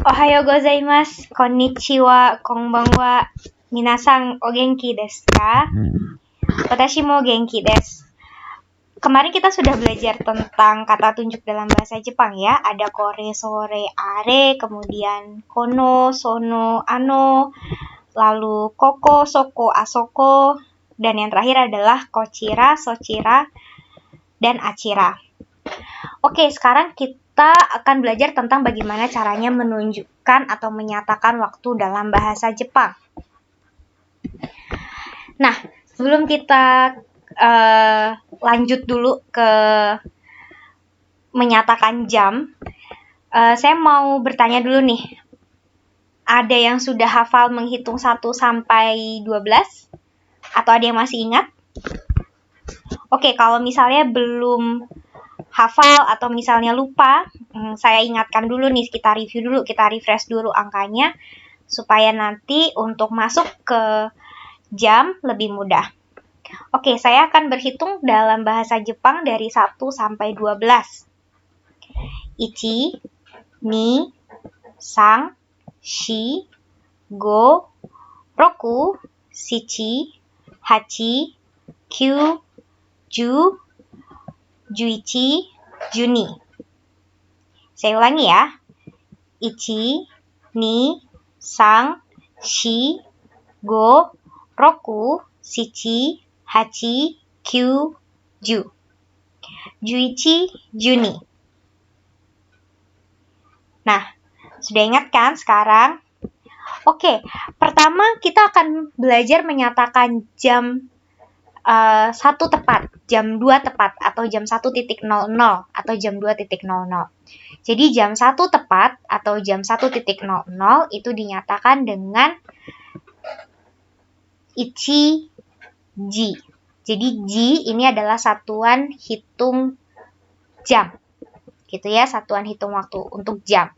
Ohayo gozaimasu, konnichiwa, konbanwa, minasan o genki desu ka? Watashi mo genki desu. Kemarin kita sudah belajar tentang kata tunjuk dalam bahasa Jepang ya. Ada kore, sore, are, kemudian kono, sono, ano, lalu koko, soko, asoko, dan yang terakhir adalah kochira, sochira, dan achira. Oke, sekarang kita akan belajar tentang bagaimana caranya menunjukkan atau menyatakan waktu dalam bahasa Jepang. Nah, sebelum kita lanjut dulu ke menyatakan jam, saya mau bertanya dulu nih. Ada yang sudah hafal menghitung 1 sampai 12? Atau ada yang masih ingat? Oke, kalau misalnya belum hafal atau misalnya lupa, saya ingatkan dulu nih, kita review dulu, kita refresh dulu angkanya, supaya nanti untuk masuk ke jam lebih mudah. Oke, saya akan berhitung dalam bahasa Jepang dari 1 sampai 12. Ichi, ni, sang, shi, go, roku, shichi, hachi, kyu, ju, juichi, juni. Saya ulangi ya. Ichi, ni, sang, shi, go, roku, shichi, hachi, kyu, ju. Juichi, Juni. Nah, sudah ingat kan sekarang? Oke, pertama kita akan belajar menyatakan jam 1 tepat, jam 2 tepat, atau jam 1.00, atau jam 2.00. Jadi jam 1 tepat, atau jam 1.00 itu dinyatakan dengan ichi, ji. Jadi ji ini adalah satuan hitung jam. Gitu ya, satuan hitung waktu untuk jam.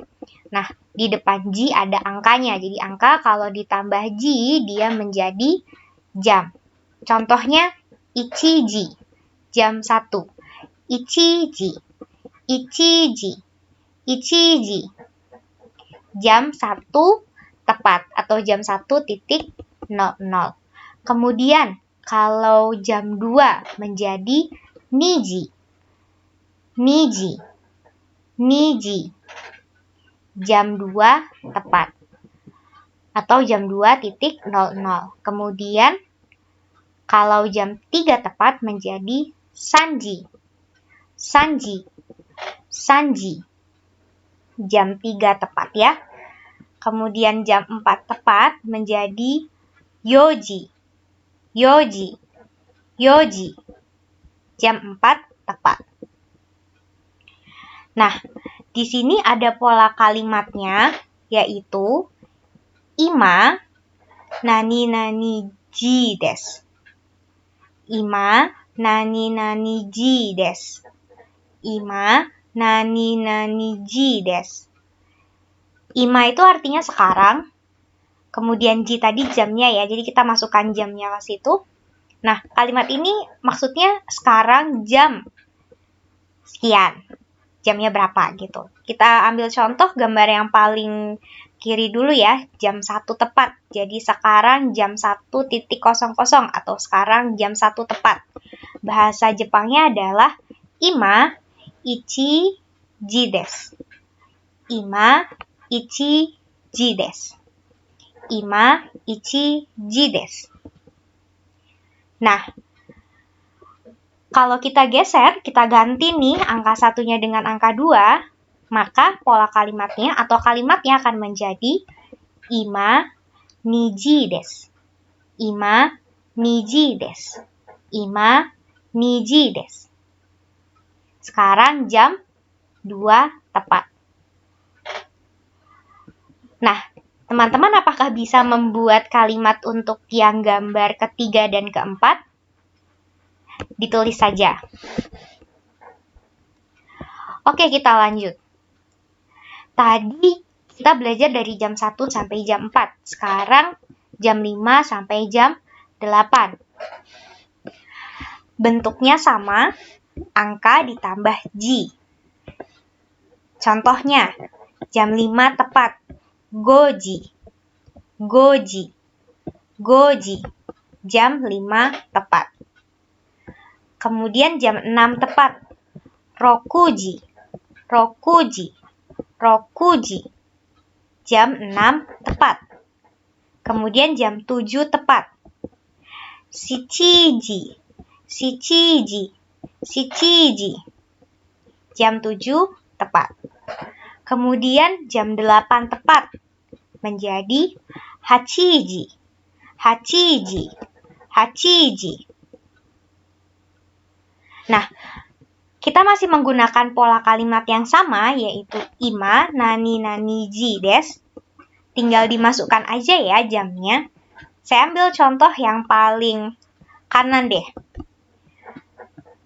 Nah, di depan ji ada angkanya. Jadi angka kalau ditambah ji dia menjadi jam. Contohnya ichiji, jam 1. Ichiji, ichiji, ichiji. Jam 1 tepat atau jam 1.00. Kemudian kalau jam 2 menjadi niji. Niji. Niji. Jam 2 tepat. Atau jam 2.00. Kemudian kalau jam 3 tepat menjadi sanji. Sanji. Sanji. Jam 3 tepat ya. Kemudian jam 4 tepat menjadi yoji. Yoji. Yoji. Jam 4 tepat. Nah, di sini ada pola kalimatnya, yaitu ima nani nani ji desu. Ima nani nani ji desu. Ima nani nani ji desu. Ima itu artinya sekarang. Kemudian ji tadi jamnya ya, jadi kita masukkan jamnya ke situ. Nah, kalimat ini maksudnya sekarang jam sekian. Jamnya berapa gitu. Kita ambil contoh gambar yang paling kiri dulu ya, jam 1 tepat. Jadi sekarang jam 1.00 atau sekarang jam 1 tepat. Bahasa Jepangnya adalah ima ichi ji desu. Ima ichi ji desu. Ima ichi ji desu. Nah, kalau kita geser, kita ganti nih angka satunya dengan angka 2, maka pola kalimatnya atau kalimatnya akan menjadi ima niji desu. Ima niji desu. Ima niji desu. Sekarang jam 2 tepat. Nah, teman-teman apakah bisa membuat kalimat untuk yang gambar ketiga dan keempat? Ditulis saja. Oke, kita lanjut. Tadi kita belajar dari jam 1 sampai jam 4. Sekarang jam 5 sampai jam 8. Bentuknya sama, angka ditambah ji. Contohnya, jam 5 tepat. goji, goji, goji. Jam 5 tepat. Kemudian jam 6 tepat. Rokuji, rokuji, rokuji. Jam 6 tepat. Kemudian jam 7 tepat. Shichiji, shichiji, shichiji. Jam 7 tepat. Kemudian jam 8 tepat. Menjadi hachiji, hachiji, hachiji. Nah, kita masih menggunakan pola kalimat yang sama, yaitu ima, nani, nani, ji, des. Tinggal dimasukkan aja ya jamnya. Saya ambil contoh yang paling kanan deh.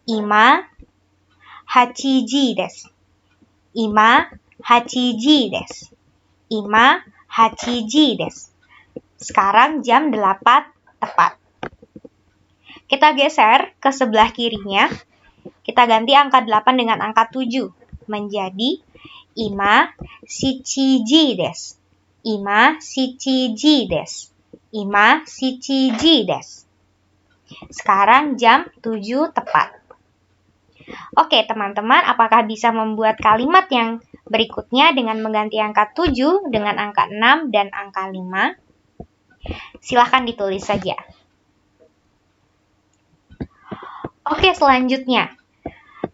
Ima, hachiji des. Ima, hachiji des. Ima, hachiji des. Sekarang jam 8 tepat. Kita geser ke sebelah kirinya. Kita ganti angka 8 dengan angka 7. Menjadi ima, shichiji des. Ima, shichiji des. Ima, shichiji des. Sekarang jam 7 tepat. Oke, teman-teman, apakah bisa membuat kalimat yang berikutnya dengan mengganti angka 7 dengan angka 6 dan angka 5? Silahkan ditulis saja. Oke, selanjutnya.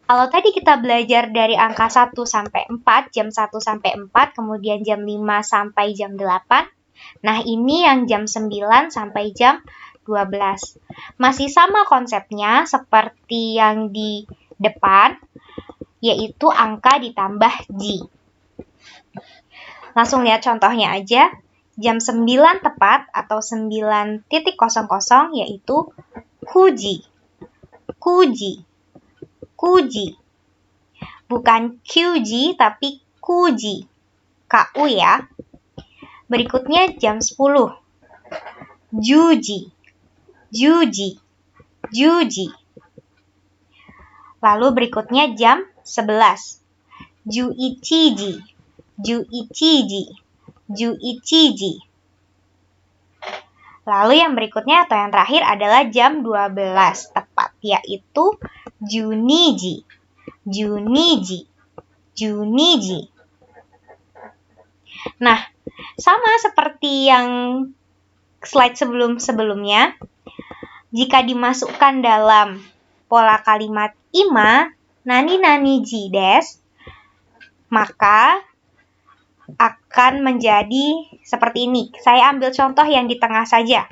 Kalau tadi kita belajar dari angka 1 sampai 4, jam 1 sampai 4, kemudian jam 5 sampai jam 8. Nah, ini yang jam 9 sampai jam 12. Masih sama konsepnya seperti yang di depan, yaitu angka ditambah ji. Langsung lihat contohnya aja. Jam 9 tepat atau 9.00 yaitu kuji. Kuji. Kuji. Bukan QG tapi kuji. KU ya. Berikutnya jam 10. Juji. Juji. Juji. Lalu berikutnya jam 11. Juichiji. Juichiji. Juichiji. Lalu yang berikutnya atau yang terakhir adalah jam 12 tepat, yaitu juniji. Juniji. Juniji. Nah, sama seperti yang slide sebelum-sebelumnya, jika dimasukkan dalam pola kalimat ima, nani, nani, ji, des, maka akan menjadi seperti ini. Saya ambil contoh yang di tengah saja.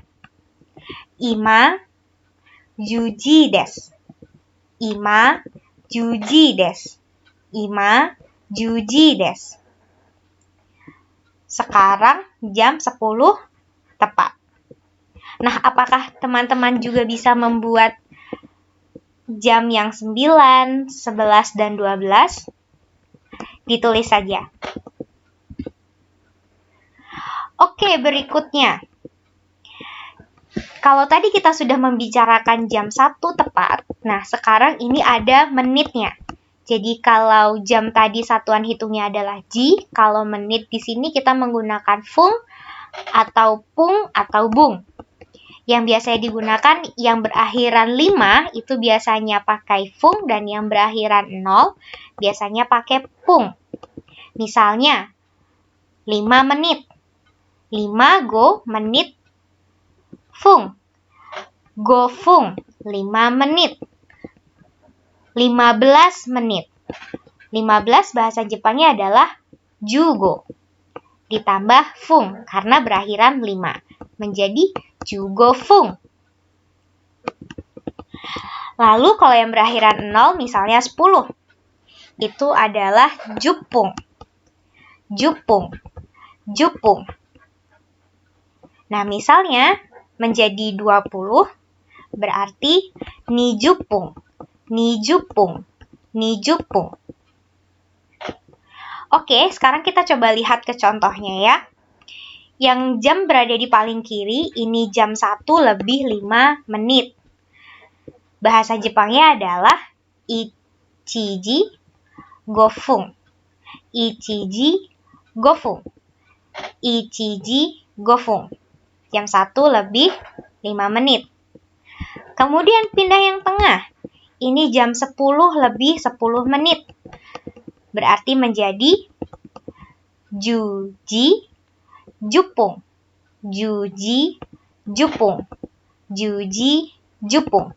Ima, juji des. Ima, juji des. Ima, juji des. Sekarang jam 10 tepat. Nah, apakah teman-teman juga bisa membuat jam yang 9, 11, dan 12? Ditulis saja. Oke, berikutnya. Kalau tadi kita sudah membicarakan jam 1 tepat, nah sekarang ini ada menitnya. Jadi kalau jam tadi satuan hitungnya adalah ji, kalau menit di sini kita menggunakan fung atau pung atau bung. Yang biasanya digunakan yang berakhiran 5 itu biasanya pakai fung dan yang berakhiran 0 biasanya pakai pung. Misalnya 5 menit. 5 go menit fung. Go fung 5 menit. 15 menit. 15 bahasa Jepangnya adalah jugo. Ditambah fung karena berakhiran 5. Menjadi jugo fung. Lalu kalau yang berakhiran 0 misalnya 10. Itu adalah jupung. Jupung. Jupung. Nah, misalnya menjadi 20 berarti nijupung. Nijupung. Nijupung. Oke, sekarang kita coba lihat ke contohnya ya. Yang jam berada di paling kiri, ini jam 1 lebih 5 menit. Bahasa Jepangnya adalah ichiji gofung. Ichiji gofung. 1時5分. Jam 1 lebih 5 menit. Kemudian pindah yang tengah. Ini jam 10 lebih 10 menit. Berarti menjadi 10時10分. 10時10分. 10時10分.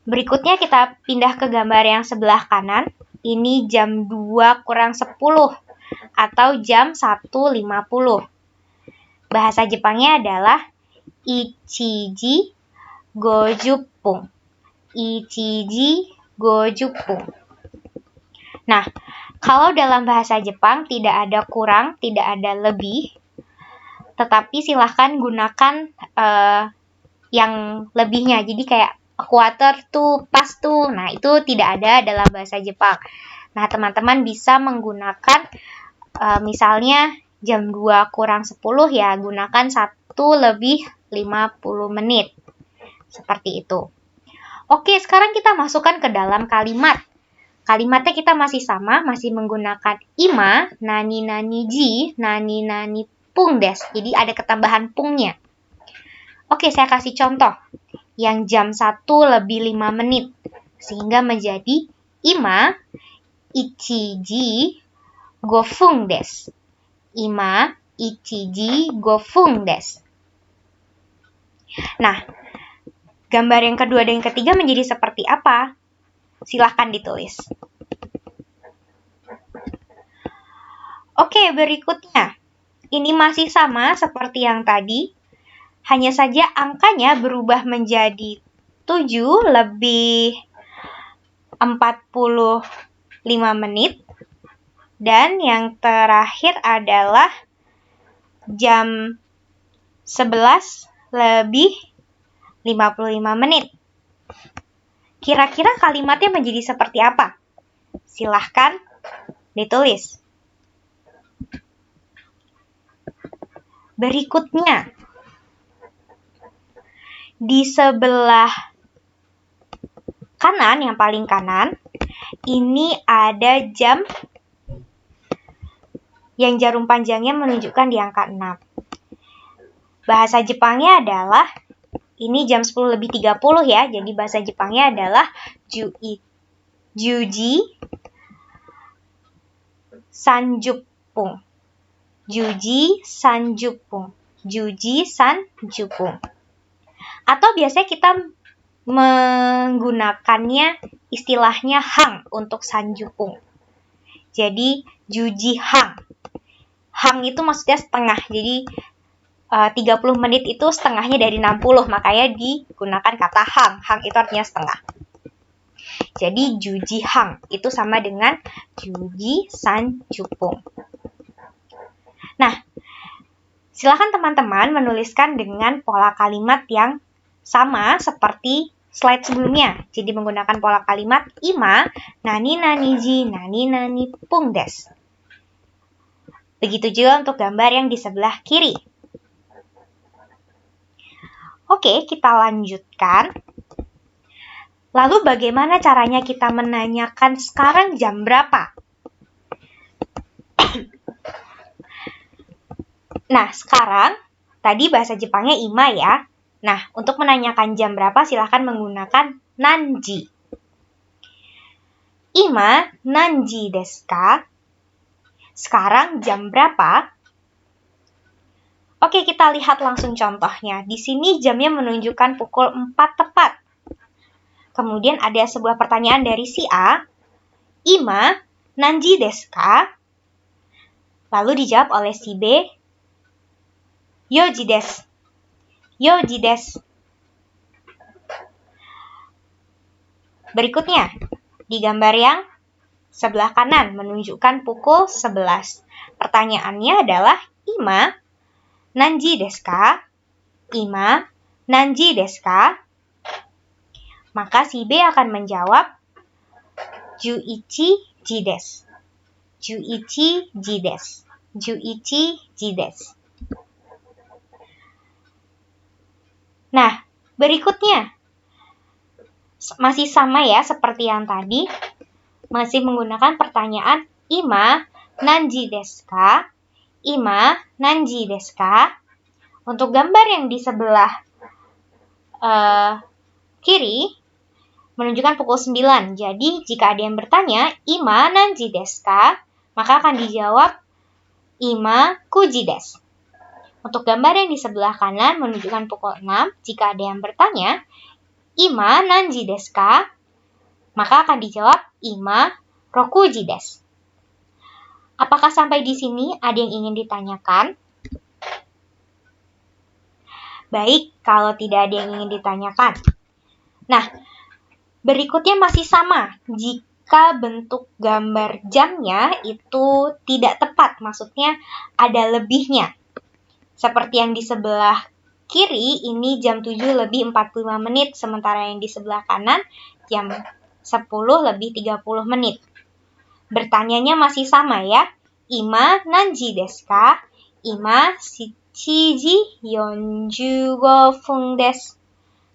Berikutnya kita pindah ke gambar yang sebelah kanan. Ini jam 2 kurang 10 atau jam 1.50. Bahasa Jepangnya adalah 1時50分. 1時50分. Nah, kalau dalam bahasa Jepang tidak ada kurang, tidak ada lebih, tetapi silahkan gunakan yang lebihnya. Jadi kayak a quarter to, pas to. Nah, itu tidak ada dalam bahasa Jepang. Nah, teman-teman bisa menggunakan misalnya jam 2 kurang 10 ya, gunakan 1 lebih 50 menit. Seperti itu. Oke, sekarang kita masukkan ke dalam kalimat. Kalimatnya kita masih sama, masih menggunakan ima, nani nani ji, nani nani pung des. Jadi ada ketambahan pungnya. Oke, saya kasih contoh. Yang jam 1 lebih 5 menit. Sehingga menjadi ima, 1時5分です. Ima, 1時5分です. Nah, gambar yang kedua dan yang ketiga menjadi seperti apa? Silahkan ditulis. Oke, berikutnya. Ini masih sama seperti yang tadi. Hanya saja angkanya berubah menjadi 7 lebih 45 menit. Dan yang terakhir adalah jam 11 lebih 55 menit. Kira-kira kalimatnya menjadi seperti apa? Silahkan ditulis. Berikutnya, di sebelah kanan, yang paling kanan, ini ada jam yang jarum panjangnya menunjukkan di angka 6. Bahasa Jepangnya adalah, ini jam 10 lebih 30 ya, jadi bahasa Jepangnya adalah juji sanjupung. Juji sanjupung. Juji sanjupung. Atau biasanya kita menggunakannya istilahnya hang untuk sanjupung. Jadi juji hang. Hang itu maksudnya setengah. Jadi 30 menit itu setengahnya dari 60, makanya digunakan kata hang. Hang itu artinya setengah. Jadi juji hang itu sama dengan juji sanjupung. Nah, silakan teman-teman menuliskan dengan pola kalimat yang sama seperti slide sebelumnya. Jadi menggunakan pola kalimat ima, nani nani ji, nani nani pung des. Begitu juga untuk gambar yang di sebelah kiri. Oke, kita lanjutkan. Lalu bagaimana caranya kita menanyakan sekarang jam berapa? Nah, sekarang tadi bahasa Jepangnya ima ya. Nah, untuk menanyakan jam berapa silahkan menggunakan nanji. Ima nanji desu ka? Sekarang jam berapa? Oke, kita lihat langsung contohnya. Di sini jamnya menunjukkan pukul 4 tepat. Kemudian ada sebuah pertanyaan dari si A. Ima nanji desu ka? Lalu dijawab oleh si B. Yoji desu. Yoji desu. Berikutnya, di gambar yang sebelah kanan menunjukkan pukul 11. Pertanyaannya adalah ima nanji desu ka? Ima nanji desu ka? Maka si B akan menjawab 11 ji desu. 11 ji desu. 11 ji desu. Nah, berikutnya masih sama ya seperti yang tadi. Masih menggunakan pertanyaan ima nanji desu ka? Ima nanji desu ka? Untuk gambar yang di sebelah kiri menunjukkan pukul 9. Jadi jika ada yang bertanya, ima nanji desu ka? Maka akan dijawab ima kuji desu. Untuk gambar yang di sebelah kanan menunjukkan pukul 6. Jika ada yang bertanya, ima nanji desu ka? Maka akan dijawab ima rokuji desu. Apakah sampai di sini ada yang ingin ditanyakan? Baik, kalau tidak ada yang ingin ditanyakan. Nah, berikutnya masih sama. Jika bentuk gambar jamnya itu tidak tepat, maksudnya ada lebihnya. Seperti yang di sebelah kiri, ini jam 7 lebih 45 menit, sementara yang di sebelah kanan jam 10 lebih 30 menit. Bertanyanya masih sama ya. Ima nanji desu ka? Ima shichiji 45 分 desu.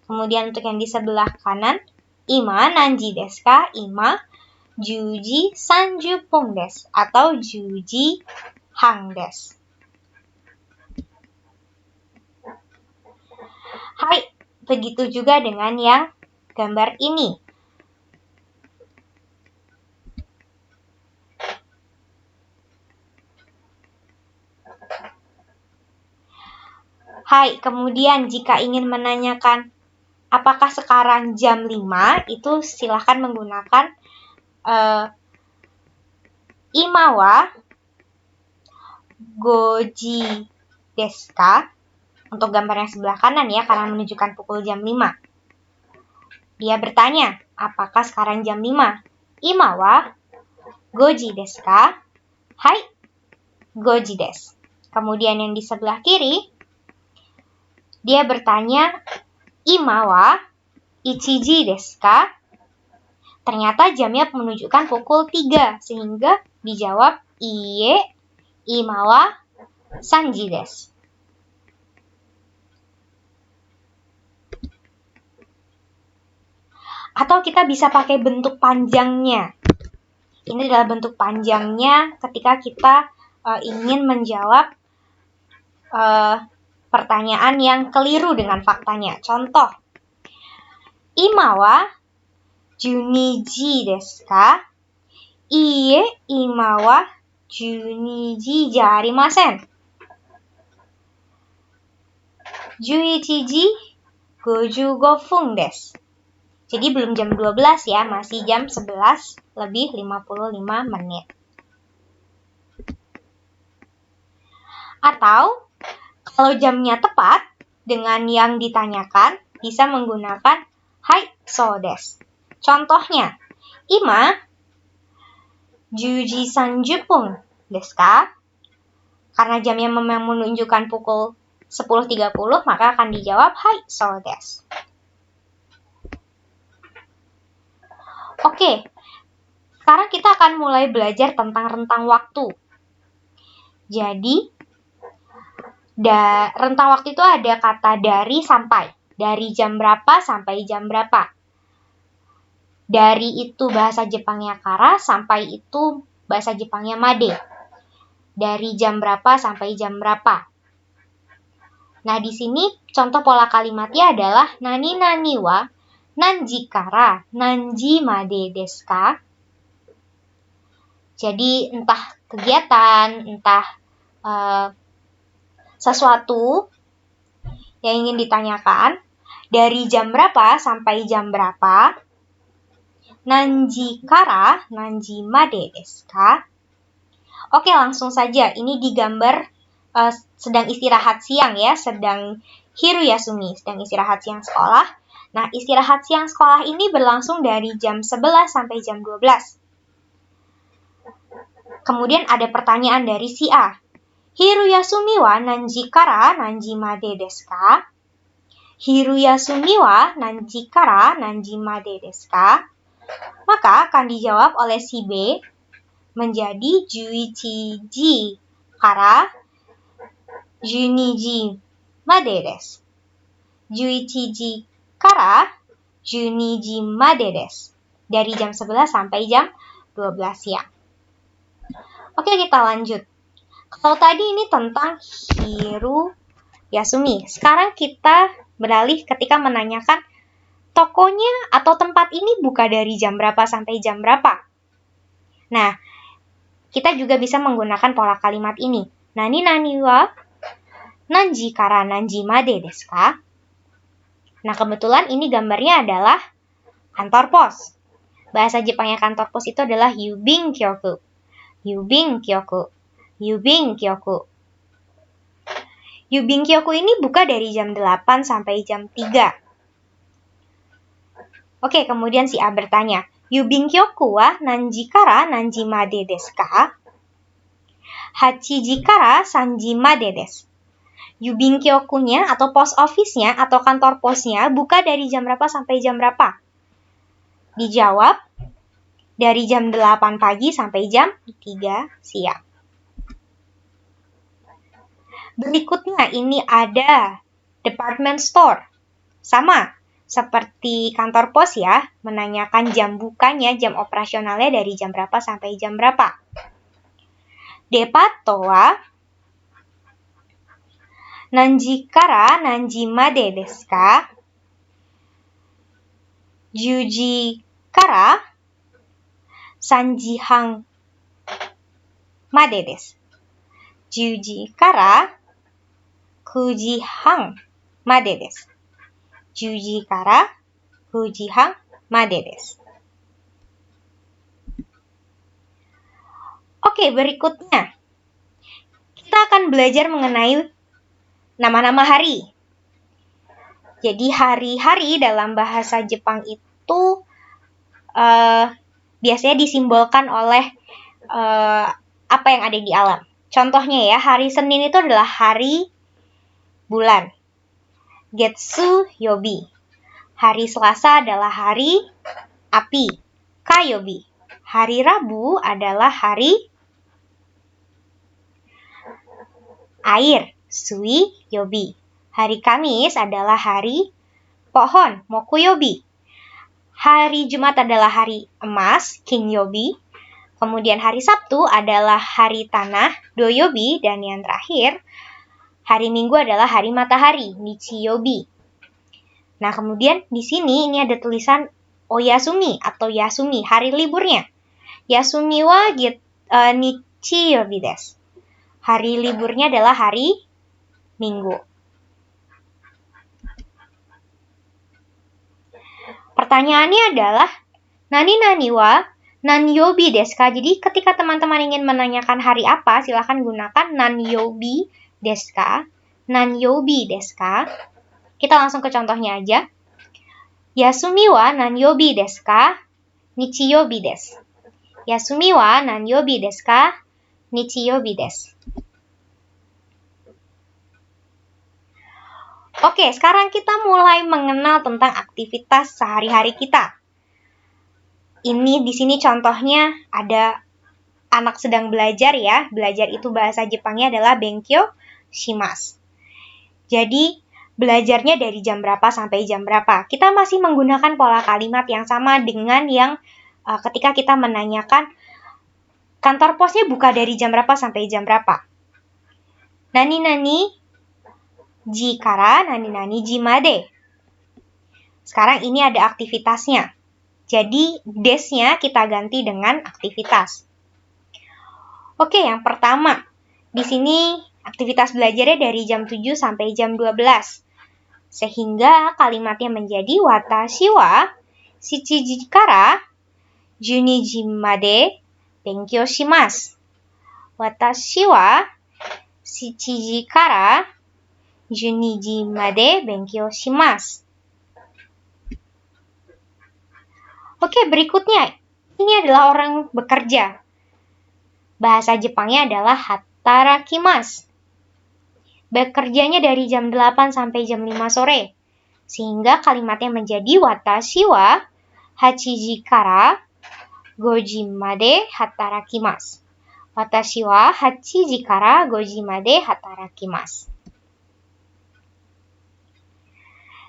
Kemudian untuk yang di sebelah kanan, ima nanji desu ka? Ima 10 30 分 desu atau 10 hang desu. Hai, begitu juga dengan yang gambar ini. Hai, kemudian jika ingin menanyakan apakah sekarang jam 5, itu silahkan menggunakan ima wa goji desu ka? Untuk gambar yang sebelah kanan ya, karena menunjukkan pukul jam 5. Dia bertanya, apakah sekarang jam 5? Ima wa goji desu ka? Hai, goji desu. Kemudian yang di sebelah kiri, dia bertanya, ima wa ichiji desu ka? Ternyata jamnya menunjukkan pukul 3, sehingga dijawab iie, ima wa sanji desu. Atau kita bisa pakai bentuk panjangnya. Ini adalah bentuk panjangnya ketika kita ingin menjawab pertanyaan yang keliru dengan faktanya. Contoh, ima wa 12 desu ka? Iie, ima wa 12 じゃありません。11時55分 desu. Jadi belum jam 12 ya, masih jam 11 lebih 55 menit. Atau kalau jamnya tepat dengan yang ditanyakan, bisa menggunakan hai, so desu. Contohnya, ima 10時30分 desu ka? Karena jamnya memang menunjukkan pukul 10.30, maka akan dijawab hai, so desu. Oke, sekarang kita akan mulai belajar tentang rentang waktu. Jadi, rentang waktu itu ada kata dari sampai. Dari jam berapa sampai jam berapa. Dari itu bahasa Jepangnya kara, sampai itu bahasa Jepangnya made. Dari jam berapa sampai jam berapa. Nah, di sini contoh pola kalimatnya adalah nani nani wa nanji kara nanji made desu ka? Jadi entah kegiatan, entah sesuatu yang ingin ditanyakan, dari jam berapa sampai jam berapa, nanji kara nanji made desu ka? Oke, langsung saja. Ini digambar sedang istirahat siang ya, sedang hiruyasumi, sedang istirahat siang sekolah. Nah, istirahat siang sekolah ini berlangsung dari jam 11 sampai jam 12. Kemudian ada pertanyaan dari si A. Hiruyasumi wa nanji kara nanji made desu ka? Hiruyasumi wa nanji kara nanji made desu ka? Maka akan dijawab oleh si B menjadi 11時から12時までです。11時から12時までです. Dari jam 11 sampai jam 12 siang. Oke, kita lanjut. Kalau tadi ini tentang Hiru Yasumi. Sekarang kita beralih ketika menanyakan tokonya atau tempat ini buka dari jam berapa sampai jam berapa. Nah, kita juga bisa menggunakan pola kalimat ini. Nani nani wa nanji kara nanji made desu ka? Nah, kebetulan ini gambarnya adalah kantor pos. Bahasa Jepangnya kantor pos itu adalah yubin kyoku. Yubin kyoku. Yubin kyoku. Yubin kyoku ini buka dari jam 8 sampai jam 3. Oke, kemudian si A bertanya, Yubin kyoku wa nanji kara nanji made desu ka? 8 kara 3 made desu. Yubin kyokunya atau post office-nya atau kantor posnya buka dari jam berapa sampai jam berapa? Dijawab, dari jam 8 pagi sampai jam 3 siang. Berikutnya ini ada department store. Sama seperti kantor pos ya, menanyakan jam bukanya, jam operasionalnya dari jam berapa sampai jam berapa. Depato wa nanji kara nanji made desu ka? 10時から3時半までです。10時から9時半までです。10時から9時半までです。Oke, berikutnya. Kita akan belajar mengenai nama-nama hari. Jadi hari-hari dalam bahasa Jepang itu biasanya disimbolkan oleh apa yang ada di alam. Contohnya ya, hari Senin itu adalah hari bulan. Getsu yobi. Hari Selasa adalah hari api. Kayobi. Hari Rabu adalah hari air. Sui yobi. Hari Kamis adalah hari pohon. Mokuyobi. Hari Jumat adalah hari emas. Kinyobi. Kemudian hari Sabtu adalah hari tanah. Doyobi. Dan yang terakhir, hari Minggu adalah hari matahari. Nichiyobi. Nah, kemudian di sini ini ada tulisan oyasumi atau yasumi, hari liburnya. Yasumi wa nichiyobi desu. Hari liburnya adalah hari Minggu. Pertanyaannya adalah, nani wa nanyobi desu ka? Jadi ketika teman-teman ingin menanyakan hari apa, silahkan gunakan nanyobi desu ka? Nanyobi desu ka? Kita langsung ke contohnya aja. Yasumi wa nanyobi desu ka? Nichiyobi desu. Yasumi wa nanyobi desu ka? Nichiyobi desu. Oke, sekarang kita mulai mengenal tentang aktivitas sehari-hari kita. Ini di sini contohnya ada anak sedang belajar ya. Belajar itu bahasa Jepangnya adalah benkyo shimasu. Jadi, belajarnya dari jam berapa sampai jam berapa. Kita masih menggunakan pola kalimat yang sama dengan yang ketika kita menanyakan kantor posnya buka dari jam berapa sampai jam berapa. Nani ji kara nani ji made. Sekarang ini ada aktivitasnya. Jadi, des-nya kita ganti dengan aktivitas. Oke, yang pertama. Di sini aktivitas belajarnya dari jam 7 sampai jam 12. Sehingga kalimatnya menjadi watashi wa 7 ji kara 12 ji made benkyou shimasu. Watashi wa 7 ji kara 12 ji made benkyou shimasu. Oke, berikutnya. Ini adalah orang bekerja. Bahasa Jepangnya adalah hatarakimasu. Bekerjanya dari jam 8 sampai jam 5 sore. Sehingga kalimatnya menjadi watashi wa 8 ji kara 5 ji made hatarakimasu. Watashi wa 8 ji kara 5 ji made hatarakimasu.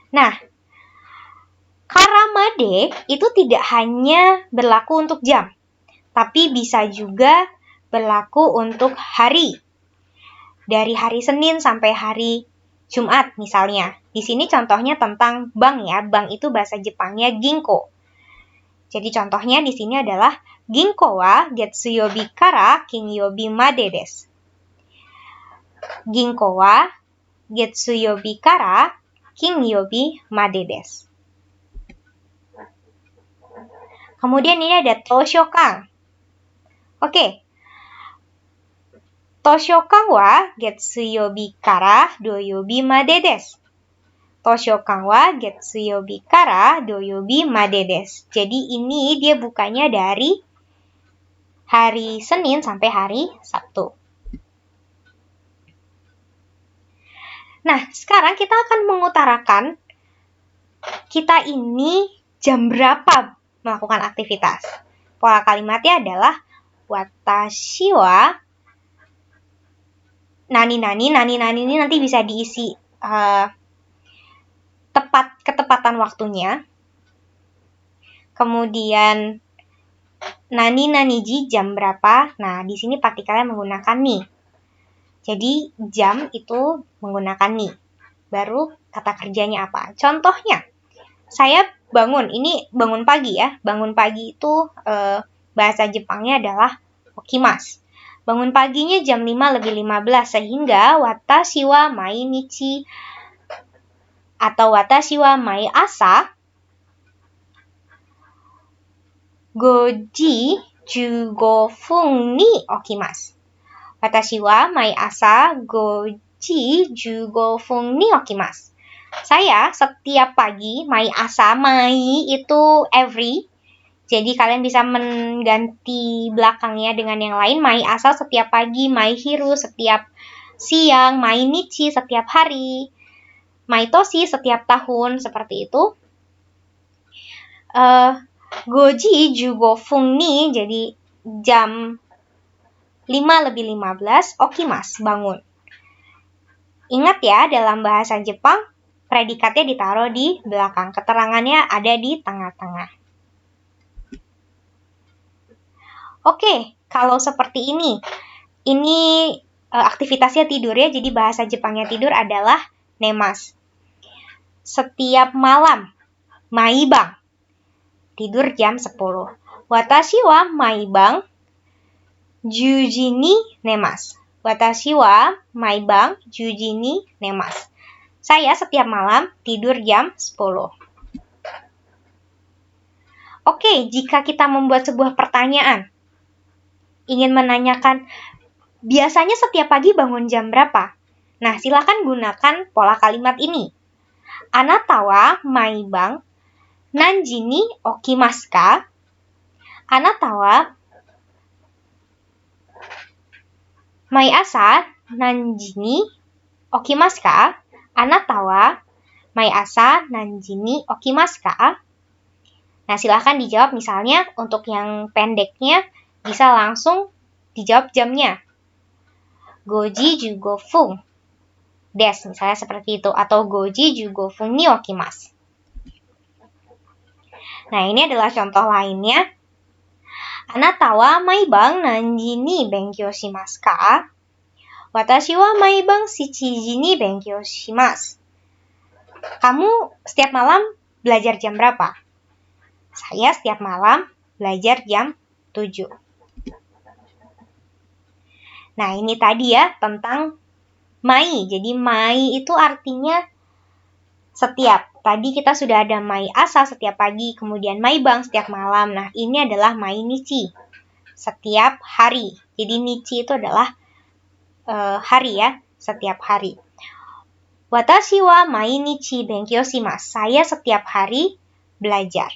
Nah, kara made itu tidak hanya berlaku untuk jam, tapi bisa juga berlaku untuk hari. Dari hari Senin sampai hari Jumat misalnya. Di sini contohnya tentang bank ya. Bank itu bahasa Jepangnya ginko. Jadi contohnya di sini adalah ginko wa getsuyobi kara kinyobi made desu. Ginko wa getsuyobi kara kinyobi made desu. Kemudian ini ada toshokan. Oke. Toshokan wa getsuyobi kara doyobi made desu. Toshokan wa getsuyobi kara doyobi made desu. Jadi ini dia bukanya dari hari Senin sampai hari Sabtu. Nah, sekarang kita akan mengutarakan kita ini jam berapa melakukan aktivitas. Pola kalimatnya adalah watashi wa nani ini nanti bisa diisi ketepatan waktunya. Kemudian nani ji jam berapa? Nah, di sini partikelnya menggunakan ni. Jadi jam itu menggunakan ni. Baru kata kerjanya apa? Contohnya, saya bangun. Ini bangun pagi ya. Bangun pagi itu bahasa Jepangnya adalah okimasu. Bangun paginya jam 5:15 sehingga watashi wa mainichi atau watashi wa mai asa 5:15 ni okimasu. Watashi wa mai asa 5:15 ni okimasu. Saya setiap pagi, mai asa, mai itu every. Jadi kalian bisa mengganti belakangnya dengan yang lain. Mai asa setiap pagi, mai hiru setiap siang, mai nichi setiap hari, mai toshi setiap tahun, seperti itu. Goji jugo fung ni, jadi jam 5:15, okimasu, bangun. Ingat ya, dalam bahasa Jepang, predikatnya ditaruh di belakang. Keterangannya ada di tengah-tengah. Oke, kalau seperti ini aktivitasnya tidur ya, jadi bahasa Jepangnya tidur adalah nemasu. Setiap malam, maibang, tidur jam 10. Watashi wa maibang 10 ji ni nemasu. Watashi wa maibang 10 ji ni nemasu. Saya setiap malam tidur jam 10. Oke, jika kita membuat sebuah pertanyaan, ingin menanyakan, biasanya setiap pagi bangun jam berapa? Nah, silakan gunakan pola kalimat ini. Anata wa maibang nanji ni okimasu ka? Anata wa mai asa nanji ni okimasu ka? Anata wa mai asa nanji ni okimasu ka? Nah, silakan dijawab, misalnya untuk yang pendeknya bisa langsung dijawab jamnya. 5:15 desu, misalnya seperti itu, atau 5:15 ni okimasu. Nah, ini adalah contoh lainnya. Anata wa maibang nanji ni benkyou shimasu ka? Watashi wa maibang 7 ji ni benkyou shimasu. Kamu setiap malam belajar jam berapa? Saya setiap malam belajar jam 7. Nah, ini tadi ya tentang mai. Jadi mai itu artinya setiap. Tadi kita sudah ada mai asa setiap pagi, kemudian mai bang setiap malam. Nah, ini adalah mai nichi, setiap hari. Jadi nichi itu adalah hari ya, setiap hari. Watashi wa mai nichi benkyou shimasu. Saya setiap hari belajar.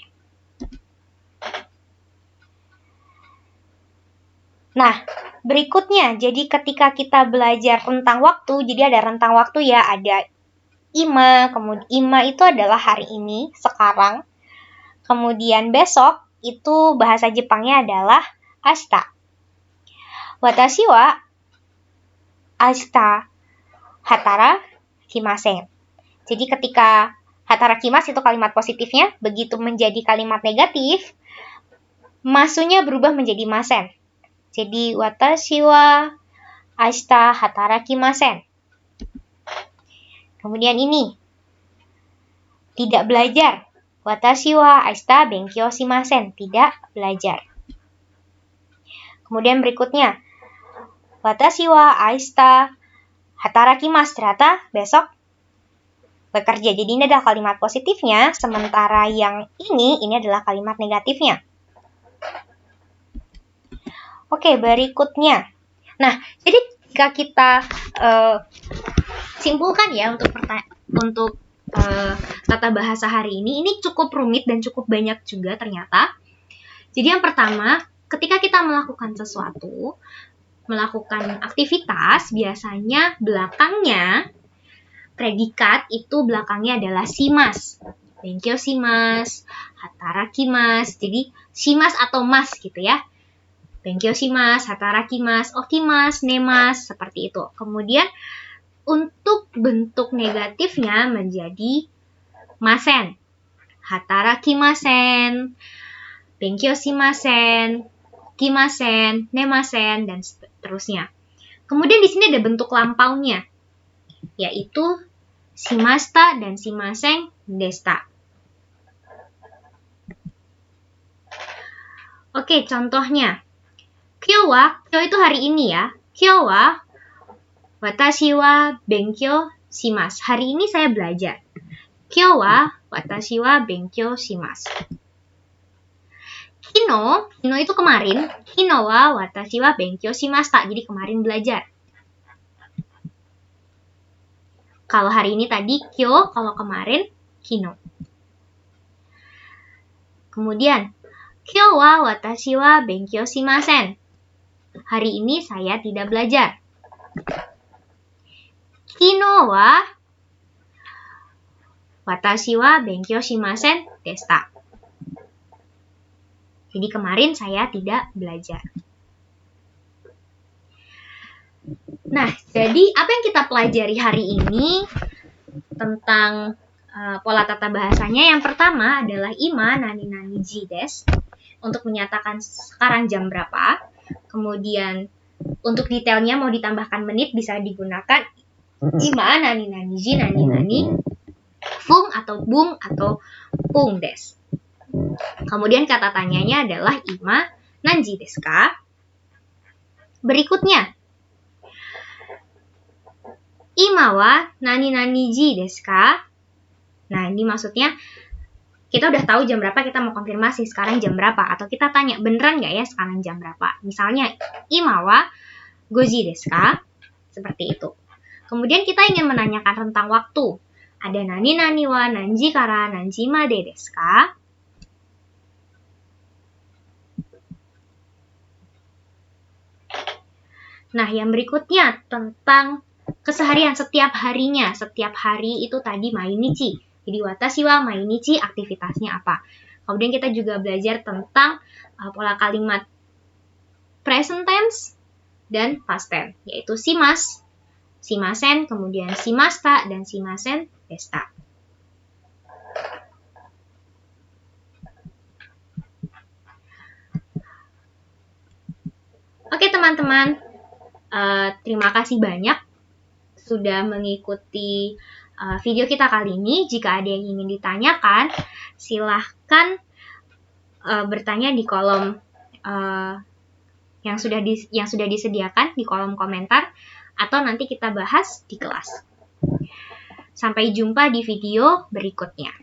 Nah, berikutnya, jadi ketika kita belajar rentang waktu, jadi ada rentang waktu ya, ada ima, kemudian ima itu adalah hari ini, sekarang. Kemudian besok, itu bahasa Jepangnya adalah ashita. Watashi wa ashita hatarakimasen. Jadi ketika hatarakimasu itu kalimat positifnya, begitu menjadi kalimat negatif, masunya berubah menjadi masen. Jadi watashi wa ashita hatarakimasen. Kemudian ini, tidak belajar. Watashi wa ashita benkyou shimasen. Tidak belajar. Kemudian berikutnya, watashi wa ashita hatarakimasu. Ternyata besok bekerja. Jadi ini adalah kalimat positifnya, sementara yang ini adalah kalimat negatifnya. Oke, berikutnya. Nah, jadi jika kita simpulkan ya untuk tata bahasa hari ini cukup rumit dan cukup banyak juga ternyata. Jadi yang pertama, ketika kita melakukan sesuatu, melakukan aktivitas, biasanya belakangnya predikat itu belakangnya adalah shimasu. Benkyou shimasu, hatarakimasu. Jadi shimasu atau mas gitu ya. Benkyou shimasu, hatarakimasu, okimasu, nemasu, seperti itu. Kemudian untuk bentuk negatifnya menjadi masen. Hatarakimasen, benkyou shimasen, okimasen, nemasen, dan seterusnya. Kemudian di sini ada bentuk lampaunya, yaitu shimashita dan shimasen deshita. Oke, contohnya. Kyou itu hari ini ya. Kyou wa watashi wa benkyou shimasu. Hari ini saya belajar. Kyou wa watashi wa benkyou shimasu. Kino itu kemarin. Kino wa watashi wa benkyou shimashita. Jadi kemarin belajar. Kalau hari ini tadi kyou, kalau kemarin kino. Kemudian, kyou wa watashi wa benkyou shimasen. Hari ini saya tidak belajar. Kino wa watashi wa benkyou shimasen deshita. Jadi kemarin saya tidak belajar. Nah, jadi apa yang kita pelajari hari ini tentang pola tata bahasanya? Yang pertama adalah ima nani nani ji desu. Untuk menyatakan sekarang jam berapa. Kemudian untuk detailnya mau ditambahkan menit bisa digunakan ima nani nani ji nani nani fung atau bung atau pung desu. Kemudian kata tanyanya adalah ima nanji desu ka? Berikutnya, ima wa nani nani ji desu ka? Nah, ini maksudnya kita udah tahu jam berapa, kita mau konfirmasi sekarang jam berapa. Atau kita tanya, beneran nggak ya sekarang jam berapa? Misalnya, ima wa goji desu ka? Seperti itu. Kemudian kita ingin menanyakan tentang waktu. Ada nani nani wa nanji kara nanji made desu ka? Nah, yang berikutnya tentang keseharian setiap harinya. Setiap hari itu tadi mainichi. Jadi watashi wa mainichi aktivitasnya apa. Kemudian kita juga belajar tentang pola kalimat present tense dan past tense, yaitu shimasu, shimasen, kemudian shimashita, dan shimasen deshita. Oke teman-teman, terima kasih banyak sudah mengikuti video kita kali ini. Jika ada yang ingin ditanyakan, silahkan bertanya di kolom yang sudah disediakan di kolom komentar, atau nanti kita bahas di kelas. Sampai jumpa di video berikutnya.